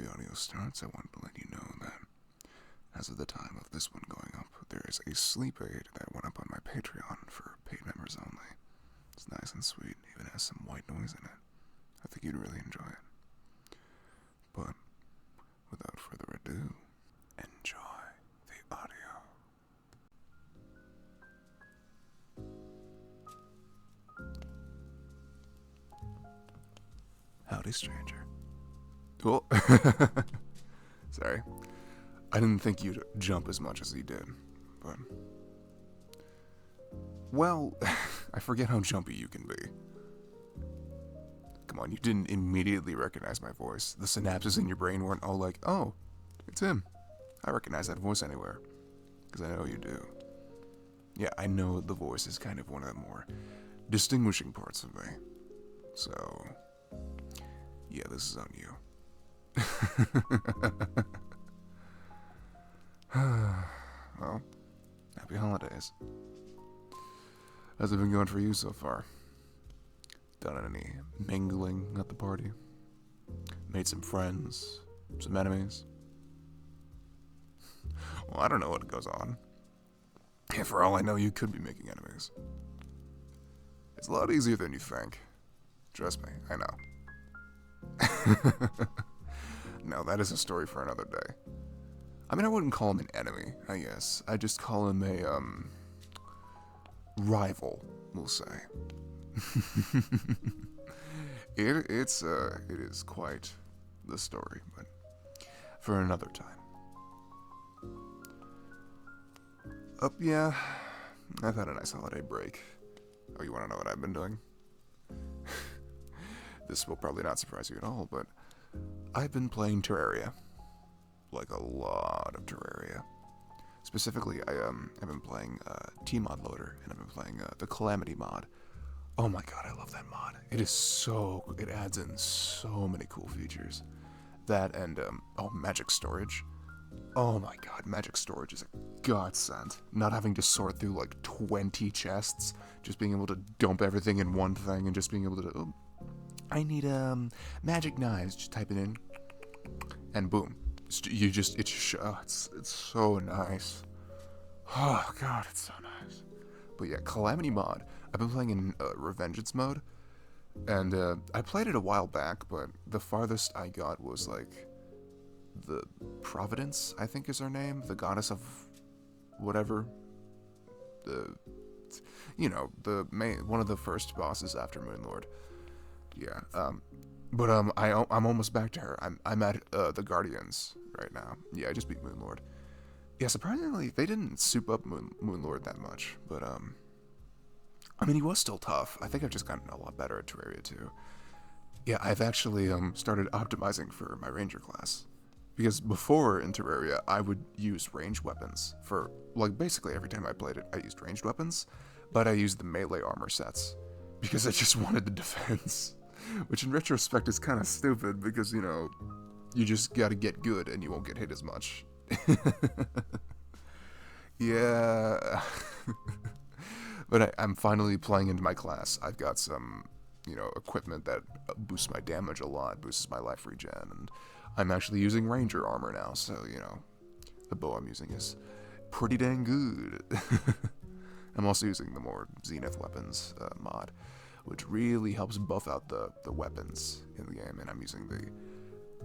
the audio starts, I want to let you know that as of the time of this one going up, there is a sleep aid that went up on my Patreon for paid members only. It's nice and sweet, even has some white noise in it. I think you'd really enjoy it. But without further ado, enjoy the audio. Howdy, stranger. Well, sorry. I didn't think you'd jump as much as you did, but... Well, I forget how jumpy you can be. Come on, you didn't immediately recognize my voice. The synapses in your brain weren't all like, oh, it's him. I recognize that voice anywhere. Because I know you do. Yeah, I know the voice is kind of one of the more distinguishing parts of me. So, yeah, this is on you. Well, happy holidays. How's it been going for you so far? Done any mingling at the party? Made some friends? Some enemies? Well, I don't know what goes on. And for all I know, you could be making enemies. It's a lot easier than you think. Trust me, I know. No, that is a story for another day. I mean, I wouldn't call him an enemy, I guess. I just call him a, rival, we'll say. It is quite the story, but for another time. Yeah, I've had a nice holiday break. Oh, you want to know what I've been doing? This will probably not surprise you at all, but I've been playing Terraria. Like a lot of Terraria. Specifically, I've been playing T-Mod Loader, and I've been playing the Calamity mod. Oh my god, I love that mod. It adds in so many cool features. That and, Magic Storage. Oh my god, Magic Storage is a godsend. Not having to sort through like 20 chests, just being able to dump everything in one thing, and just being able to, I need, magic knives, just type it in, and boom. It's so nice. Oh god, it's so nice. But yeah, Calamity mod. I've been playing in Revengeance mode, and I played it a while back, but the farthest I got was like the Providence, I think is her name, the goddess of whatever. One of the first bosses after Moonlord. Yeah. But I'm almost back to her. I'm at the Guardians right now. Yeah, I just beat Moonlord. Yeah, surprisingly, they didn't soup up Moonlord that much, but I mean, he was still tough. I think I've just gotten a lot better at Terraria too. Yeah, I've actually started optimizing for my ranger class, because before in Terraria I would use ranged weapons for like basically every time I played it. I used ranged weapons, but I used the melee armor sets because I just wanted the defense. Which in retrospect is kind of stupid because, you just gotta get good and you won't get hit as much. Yeah. But I'm finally playing into my class. I've got some, equipment that boosts my damage a lot, boosts my life regen, and I'm actually using ranger armor now, so, the bow I'm using is pretty dang good. I'm also using the more Zenith weapons mod, which really helps buff out the weapons in the game, and I'm using the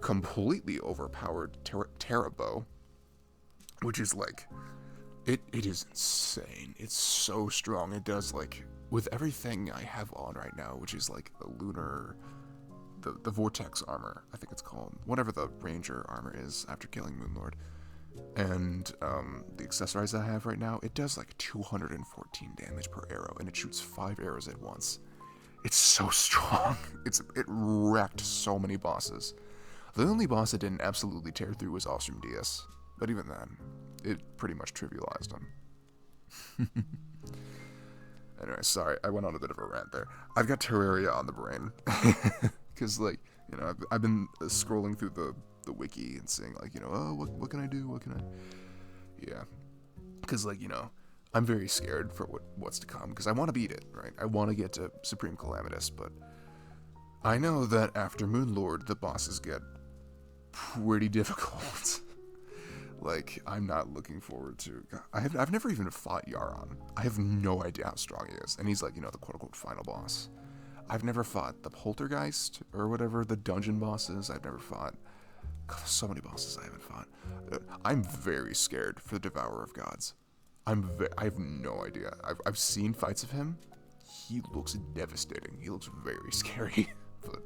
completely overpowered Terra bow, which is like, it is insane. It's so strong. It does, like, with everything I have on right now, which is like the lunar, the vortex armor, I think it's called, whatever the ranger armor is after killing Moonlord, and the accessories I have right now, it does like 214 damage per arrow, and it shoots 5 arrows at once. It's so strong. It wrecked so many bosses. The only boss it didn't absolutely tear through was Ostrom Diaz, but even then, it pretty much trivialized him. Anyway, sorry, I went on a bit of a rant there. I've got Terraria on the brain. Because, like, I've been scrolling through the wiki and seeing, like, oh, what can I do? What can I... Yeah. Because, like, I'm very scared for what's to come, because I want to beat it, right? I want to get to Supreme Calamitous, but I know that after Moonlord, the bosses get pretty difficult. Like, I'm not looking forward to... I've never even fought Yaron. I have no idea how strong he is. And he's like, you know, the quote-unquote final boss. I've never fought the Poltergeist, or whatever the dungeon boss is. I've never fought... God, there's so many bosses I haven't fought. I'm very scared for the Devourer of Gods. I have no idea. I've seen fights of him. He looks devastating. He looks very scary. But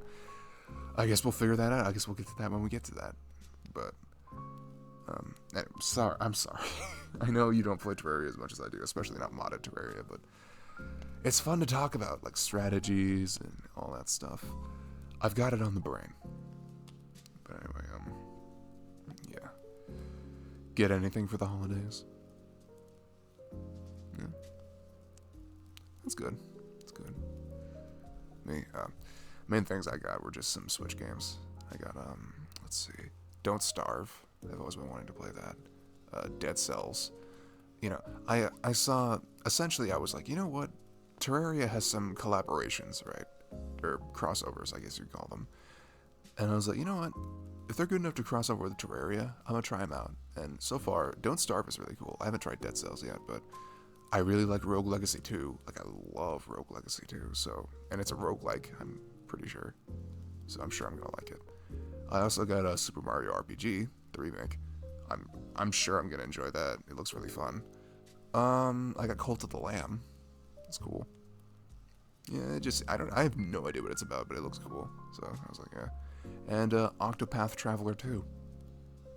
I guess we'll figure that out. I guess we'll get to that when we get to that. But... I'm sorry. I know you don't play Terraria as much as I do, especially not modded Terraria, but it's fun to talk about, like, strategies and all that stuff. I've got it on the brain. But anyway, yeah. Get anything for the holidays? Yeah. That's good. That's good. Main things I got were just some Switch games. I got, let's see, Don't Starve. I've always been wanting to play that. Dead Cells. You know, I saw, essentially I was like, you know what? Terraria has some collaborations, right? Or crossovers, I guess you'd call them. And I was like, you know what? If they're good enough to cross over with Terraria, I'm gonna try them out. And so far, Don't Starve is really cool. I haven't tried Dead Cells yet, but I really like Rogue Legacy 2. Like, I love Rogue Legacy 2, so... And it's a roguelike, I'm pretty sure. So I'm sure I'm gonna like it. I also got a Super Mario RPG, the remake. I'm sure I'm gonna enjoy that. It looks really fun. I got Cult of the Lamb. It's cool. Yeah, I have no idea what it's about, but it looks cool. So I was like, yeah. And Octopath Traveler 2.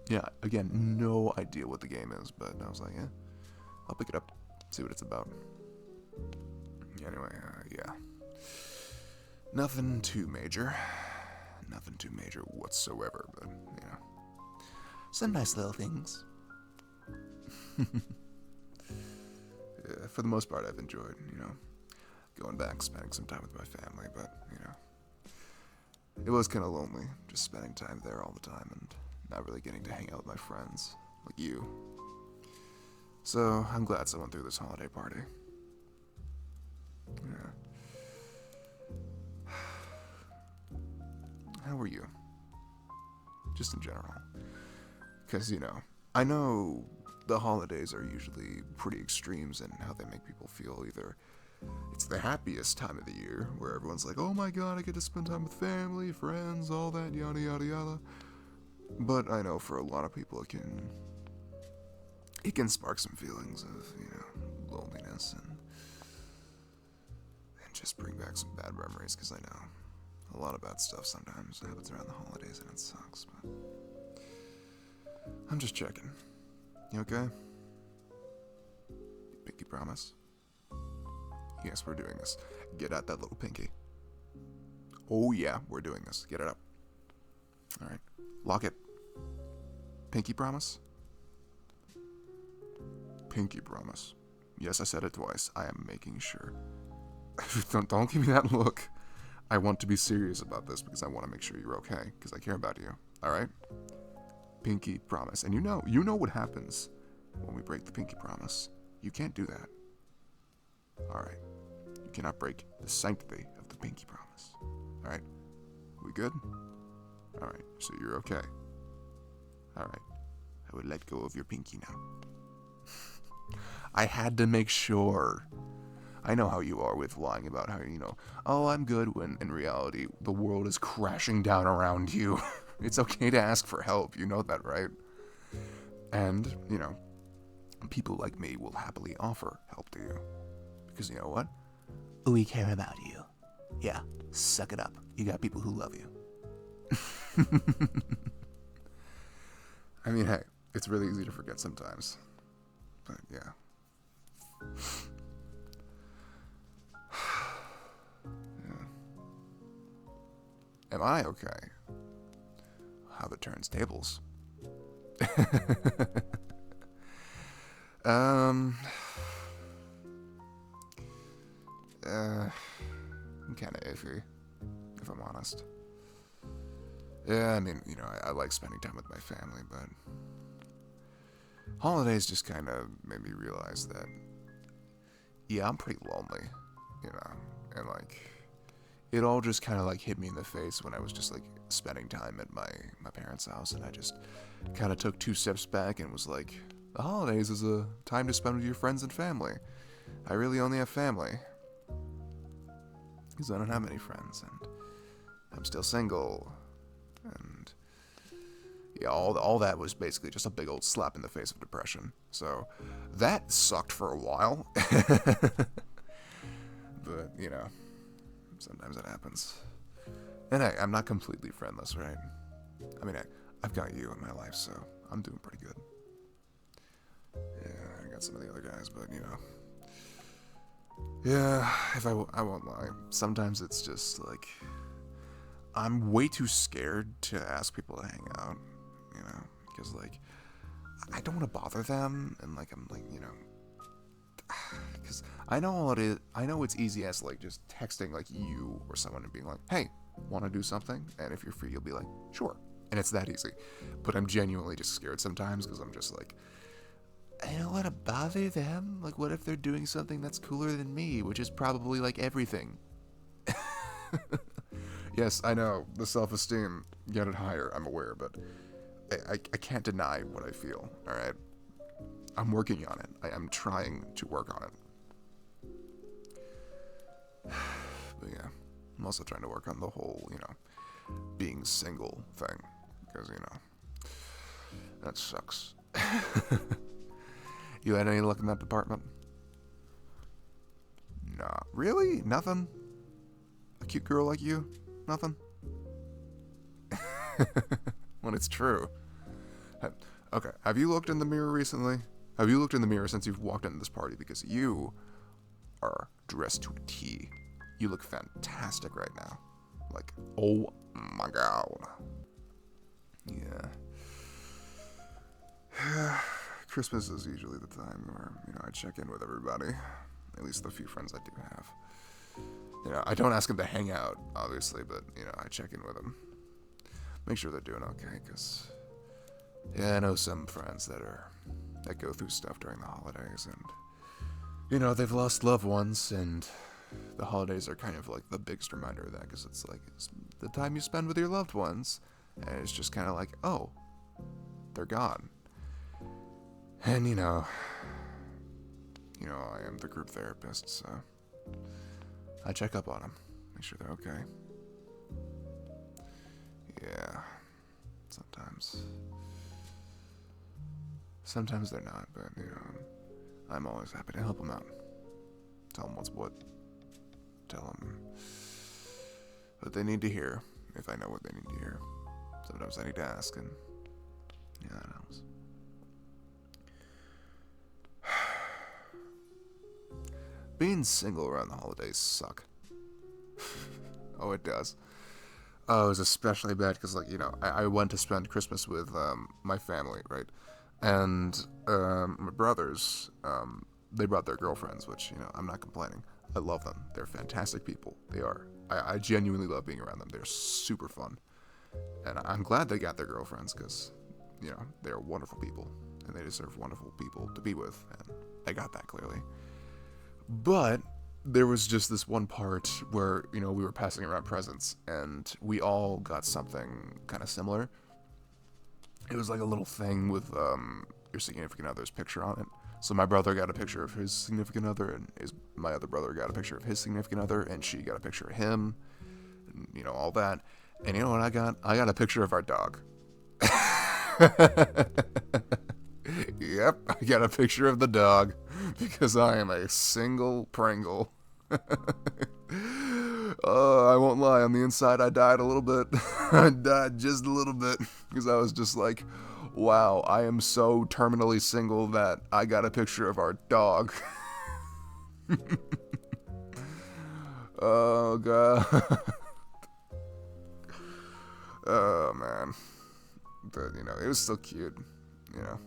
Yeah, again, no idea what the game is, but I was like, yeah, I'll pick it up, see what it's about. Anyway, yeah. Nothing too major. Nothing too major whatsoever, but, you know. Some nice little things. Yeah, for the most part, I've enjoyed, you know, going back, spending some time with my family, but, you know, it was kind of lonely, just spending time there all the time and not really getting to hang out with my friends, like you. So, I'm glad someone threw this holiday party. Yeah. How were you? Just in general. Because, you know, I know the holidays are usually pretty extremes in how they make people feel. Either it's the happiest time of the year, where everyone's like, oh my god, I get to spend time with family, friends, all that, yada yada yada. But I know for a lot of people it can spark some feelings of, you know, loneliness and just bring back some bad memories, because I know a lot of bad stuff sometimes happens around the holidays and it sucks, but I'm just checking. You okay? Pinky promise? Yes, we're doing this. Get out that little pinky. Oh yeah, we're doing this. Get it up. Alright. Lock it. Pinky promise? Pinky promise. Yes, I said it twice. I am making sure. Don't give me that look. I want to be serious about this because I want to make sure you're okay, because I care about you. Alright? Pinky promise. And you know what happens when we break the pinky promise. You can't do that. Alright. You cannot break the sanctity of the pinky promise. Alright? We good? Alright, so you're okay. Alright. I would let go of your pinky now. I had to make sure. I know how you are with lying about how, you know, oh, I'm good, when in reality, the world is crashing down around you. It's okay to ask for help, you know that, right? And, you know, people like me will happily offer help to you. Because you know what? We care about you. Yeah, suck it up. You got people who love you. I mean, hey, it's really easy to forget sometimes. But, yeah. Yeah. Am I okay? How the turns tables. I'm kind of iffy, if I'm honest. Yeah, I mean, you know, I like spending time with my family, but holidays just kind of made me realize that, yeah, I'm pretty lonely, you know, and like, it all just kind of like hit me in the face when I was just like spending time at my parents' house, and I just kind of took 2 steps back and was like, the holidays is a time to spend with your friends and family. I really only have family because I don't have any friends, and I'm still single, and yeah, all that was basically just a big old slap in the face of depression. So that sucked for a while. But, you know, sometimes it happens. And I'm not completely friendless, right? I mean, I've got you in my life, so I'm doing pretty good. Yeah, I got some of the other guys, but, you know. Yeah, I won't lie. Sometimes it's just, like, I'm way too scared to ask people to hang out, you know? Because, like, I don't want to bother them, and, like, I'm, like, you know... Because I know it's easy as, like, just texting, like, you or someone and being like, hey, want to do something? And if you're free, you'll be like, sure. And it's that easy. But I'm genuinely just scared sometimes because I'm just like, I don't want to bother them. Like, what if they're doing something that's cooler than me, which is probably, like, everything? Yes, I know, the self-esteem, get it higher, I'm aware, but I can't deny what I feel, alright? I'm working on it. I'm trying to work on it. But yeah, I'm also trying to work on the whole, you know, being single thing, because, you know, that sucks. You had any luck in that department? Nah, really? Nothing? A cute girl like you? Nothing? When it's true. Okay, have you looked in the mirror recently? Have you looked in the mirror since you've walked into this party? Because you are dressed to a T. You look fantastic right now. Like, oh my god. Yeah. Christmas is usually the time where, you know, I check in with everybody. At least the few friends I do have. You know, I don't ask them to hang out, obviously, but, you know, I check in with them. Make sure they're doing okay, because, yeah, I know some friends that go through stuff during the holidays, and, you know, they've lost loved ones, and the holidays are kind of like the biggest reminder of that, because it's like, it's the time you spend with your loved ones, and it's just kind of like, oh, they're gone. And, you know, I am the group therapist, so I check up on them, make sure they're okay. Yeah, sometimes they're not, but, you know, I'm always happy to help them out. Tell them what's what. Tell them what they need to hear, if I know what they need to hear. Sometimes I need to ask, and yeah, that helps. Being single around the holidays suck. Oh, it does. Oh, it was especially bad because, like, you know, I went to spend Christmas with my family, right? And my brothers, they brought their girlfriends, which, you know, I'm not complaining. I love them. They're fantastic people. They are. I genuinely love being around them. They're super fun. And I'm glad they got their girlfriends because, you know, they're wonderful people. And they deserve wonderful people to be with. And they got that clearly. But there was just this one part where, you know, we were passing around presents and we all got something kind of similar. It was like a little thing with your significant other's picture on it. So my brother got a picture of his significant other, and my other brother got a picture of his significant other, and she got a picture of him, and, you know, all that. And you know what I got? I got a picture of our dog. Yep, I got a picture of the dog, because I am a single Pringle. I won't lie, on the inside I died a little bit. I died just a little bit, because I was just like, wow, I am so terminally single that I got a picture of our dog. Oh, God. Oh, man. But, you know, it was still cute, you know.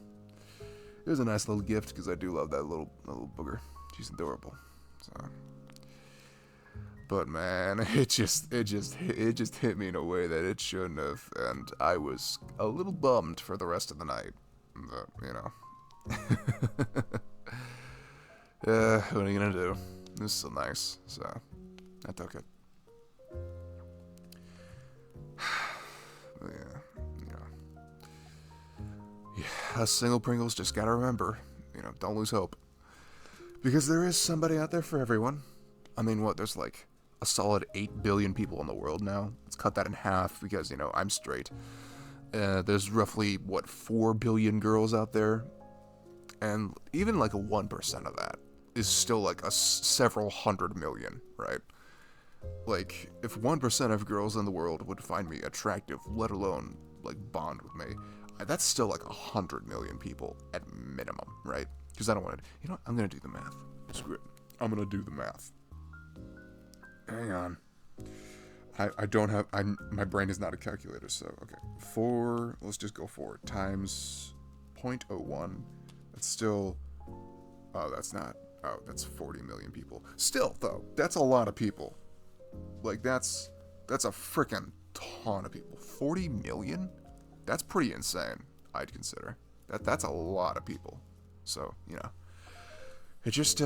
It was a nice little gift, because I do love that little booger. She's adorable, so... But man, it just hit me in a way that it shouldn't have, and I was a little bummed for the rest of the night. But, you know. What are you gonna do? It was still nice, so I took it. us single Pringles just gotta remember, don't lose hope. Because there is somebody out there for everyone. I mean, what, there's like a solid 8 billion people in the world now. Let's cut that in half because, I'm straight. There's roughly, 4 billion girls out there? And even like a 1% of that is still like several hundred million, right? Like, if 1% of girls in the world would find me attractive, let alone, like, bond with me, that's still like 100 million people at minimum, right? Because I don't want to, I'm going to do the math. Screw it. I'm going to do the math. Hang on. I don't have, my brain is not a calculator, so, okay. 4, let's just go 4, times 0.01. That's still, that's 40 million people. Still, though, that's a lot of people. Like, that's a frickin' ton of people. 40 million? That's pretty insane, I'd consider. That's a lot of people. So, you just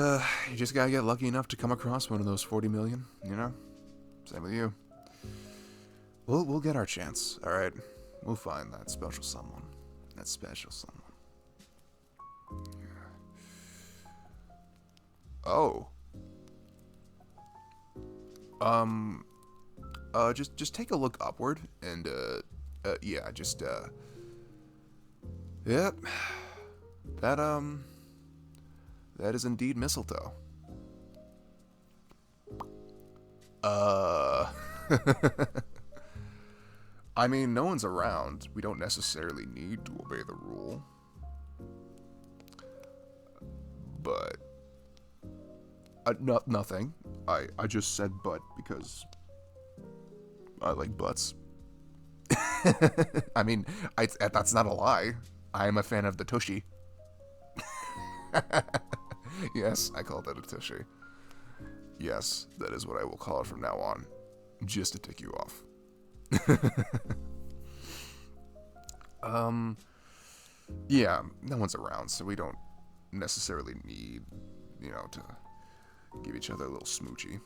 gotta get lucky enough to come across one of those 40 million, Same with you. We'll get our chance, alright? We'll find that special someone. That special someone. Oh. Just take a look upward, and, yeah, yep. That is indeed mistletoe. I mean, no one's around. We don't necessarily need to obey the rule. But, nothing. I just said but because I like butts. I mean, that's not a lie. I am a fan of the tushy. Yes, I call that a tushy. Yes, that is what I will call it from now on. Just to tick you off. Yeah, no one's around, so we don't necessarily need, to give each other a little smoochy.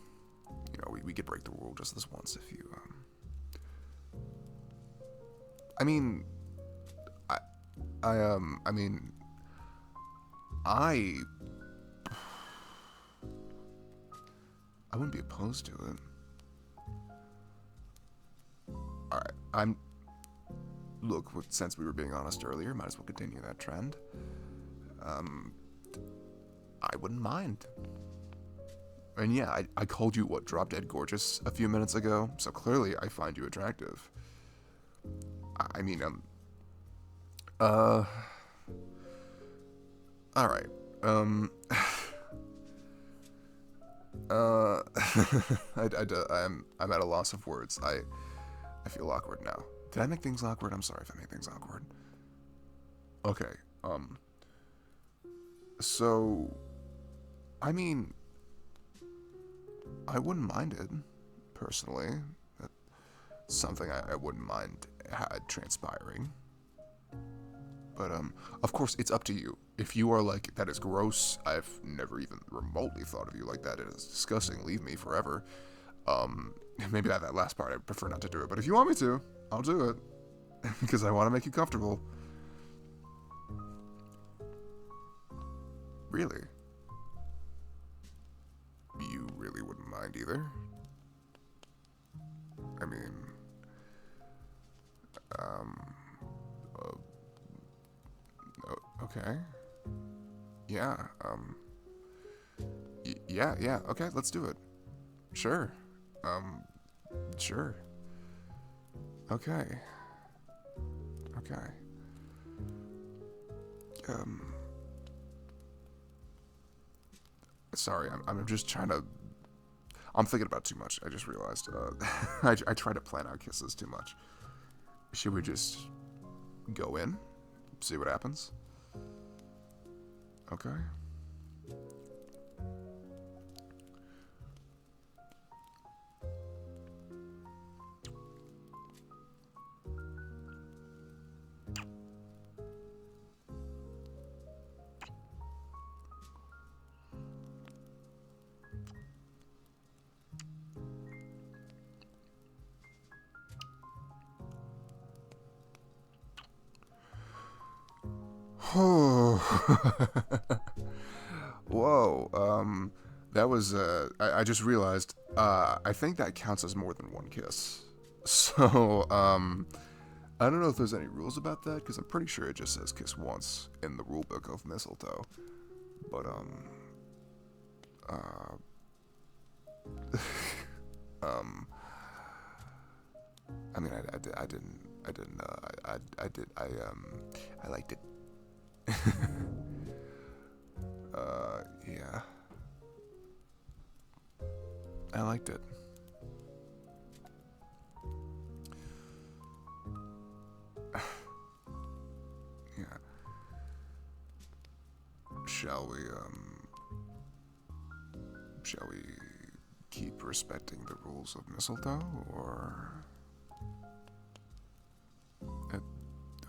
We could break the rule just this once if you, I mean, I wouldn't be opposed to it. Alright, look, since we were being honest earlier, might as well continue that trend. I wouldn't mind. And yeah, I called you, drop dead gorgeous a few minutes ago, so clearly I find you attractive. I mean, alright, I'm at a loss of words. I feel awkward now. Did I make things awkward? I'm sorry if I made things awkward. Okay, so, I mean, I wouldn't mind it, personally. That's something I wouldn't mind transpiring. But, of course, it's up to you. If you are like, that is gross, I've never even remotely thought of you like that, it is disgusting, leave me forever. Maybe that last part, I prefer not to do it, but if you want me to, I'll do it. Because I want to make you comfortable. Really? You really wouldn't mind either? I mean, okay. Yeah, yeah, okay, let's do it. Sure. Sure. Okay. Okay. Sorry, I'm just trying to... I'm thinking about too much, I just realized. I try to plan out kisses too much. Should we just go in? See what happens? Okay. Whoa, that was, I just realized, I think that counts as more than one kiss. So, I don't know if there's any rules about that, because I'm pretty sure it just says kiss once in the rulebook of Mistletoe. But, uh, I mean, I liked it. Yeah. I liked it. Yeah. Shall we keep respecting the rules of Mistletoe, or...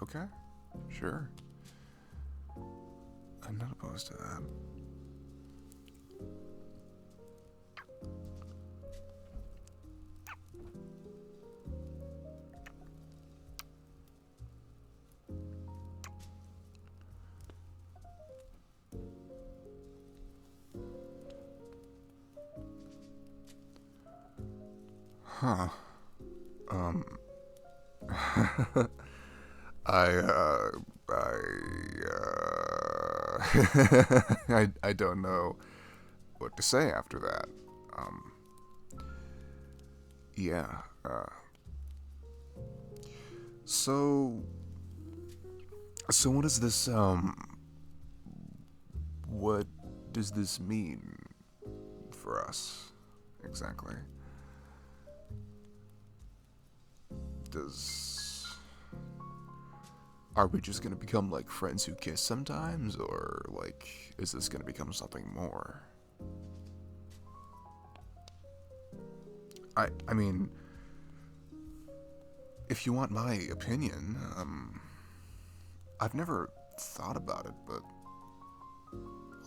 Okay, sure. I'm not opposed to that. Huh. Um... I, I don't know what to say after that. Um, yeah, so, so what does this, what does this mean for us, exactly? Are we just gonna become like friends who kiss sometimes, or like, is this gonna become something more? I mean, if you want my opinion, I've never thought about it, but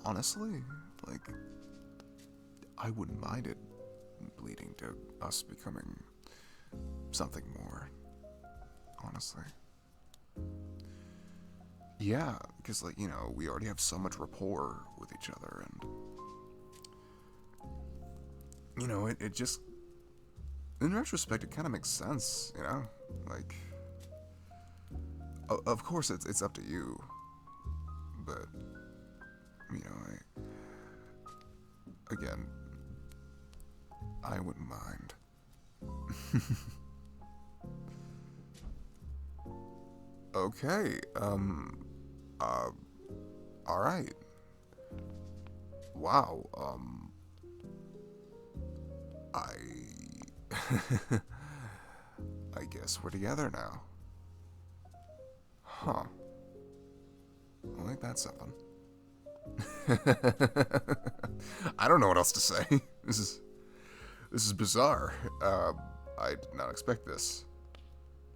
honestly, like, I wouldn't mind it leading to us becoming something more, honestly. Yeah, because, like, you know, we already have so much rapport with each other, and, you know, it just, in retrospect, it kind of makes sense, you know? Like, of course it's up to you, but, you know, again, I wouldn't mind. Okay, alright. Wow, I... I guess we're together now. Huh. Well, ain't that something? I don't know what else to say. This is bizarre. I did not expect this.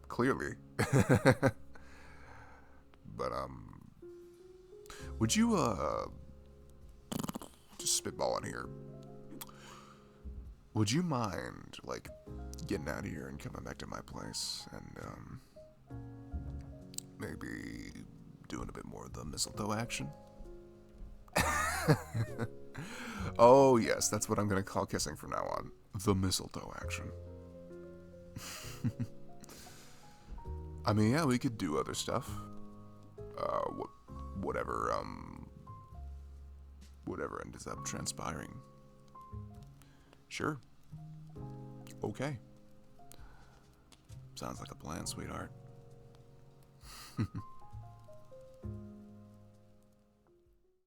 Clearly. But, would you, just spitballing here. Would you mind, like, getting out of here and coming back to my place and, maybe doing a bit more of the mistletoe action? Oh, yes, that's what I'm gonna call kissing from now on. The mistletoe action. I mean, yeah, we could do other stuff. Whatever, whatever ends up transpiring. Sure. Okay. Sounds like a plan, sweetheart.